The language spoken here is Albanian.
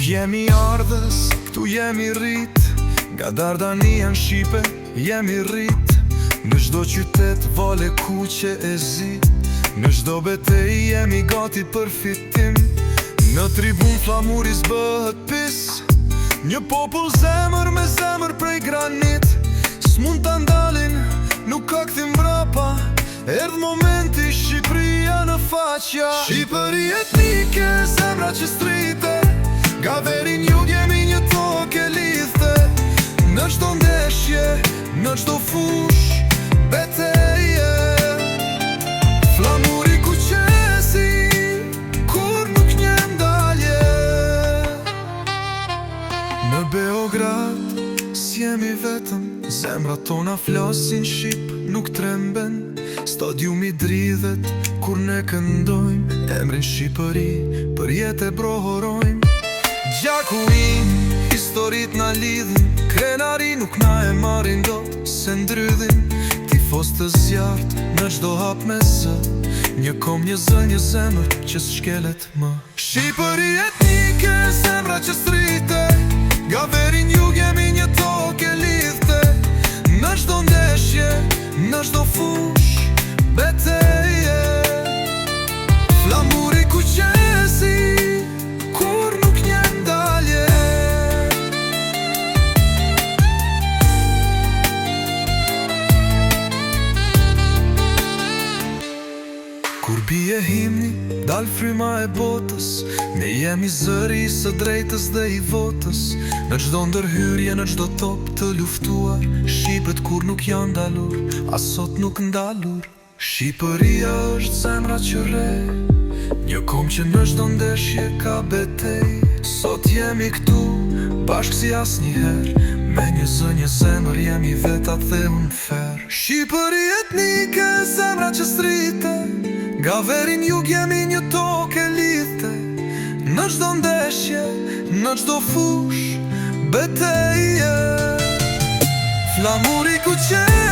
jemi ardhës, këtu jemi rrit. Nga Dardania në Shqipe jemi rrit. Në çdo qytet, vale, kuqe e zi. Në çdo betejë jemi gati për fitim. Në tribun flamuri s'bëhet pis. Një popull zemër me zemër prej granit. S'mund ta ndalin, nuk ka kthim mbrapa. Erdh momenti, Shqipëria në faqja. Shqipëri etnike, zemra që strite. Nga veri në jug jemi një tokë e lidhte. Në çdo ndeshje, në çdo fush, betejë. Flamuri kuqesi, kur nuk njem dalje. Në Beograd, s'jemi vetëm. Zemrat tona flasin shqip, nuk tremben. Stadiumi dridhet, kur ne këndojmë. Emrin Shqipëri, për jetë e brohorojmë. Gjaku im, historit na lidhin. Krenari nuk na e marin dot, se ndrydhin. Tifos të zjart, në çdo hap me zë. Një kom, një zë, një zemër që s'shkelet më. Shqipëri etnike, zemra që strite. Nga veri në jug jemi një tokë e lidhte. Në çdo ndeshje, në çdo fush, betejë. Flamuri kuqesi, kur nuk njem dalje. Kur bie himni, dal fryma e botës. Ne jemi zëri së drejtës dhe i votës. Në çdo ndërhyrje, në çdo top të luftuar. Shqipët kur nuk janë dalur, as sot nuk ndalur. Shqipëria është zemra që re. Një kom që në çdo ndeshje ka betej. Sot jemi këtu, bashkë si asnjëherë. Me një zë, një zemër, jemi vetat dhe unë fer. Shqipëri etnike, zemra që strite. Nga veri në jug jemi një tokë e lidhte. Në çdo ndeshje, në çdo fush, betejë. Flamuri kuqesi.